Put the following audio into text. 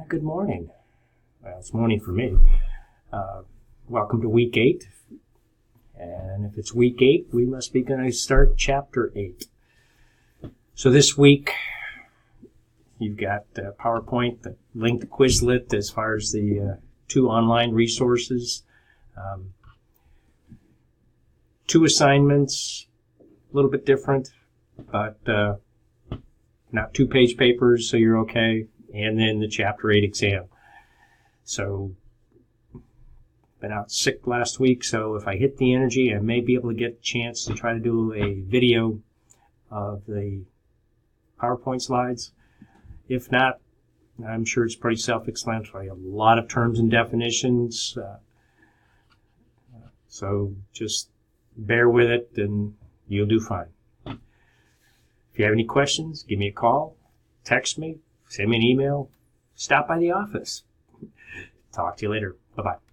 Good morning. Well, it's morning for me. Welcome to week 8. And if it's week 8, we must be going to start chapter 8. So this week, you've got PowerPoint, the linked Quizlet as far as the 2 online resources. 2 assignments, a little bit different, but not 2-page papers, so you're okay. And then the Chapter 8 exam. So, been out sick last week, so if I hit the energy, I may be able to get a chance to try to do a video of the PowerPoint slides. If not, I'm sure it's pretty self-explanatory. A lot of terms and definitions. So just bear with it and you'll do fine. If you have any questions, give me a call, text me, send me an email, stop by the office. Talk to you later. Bye-bye.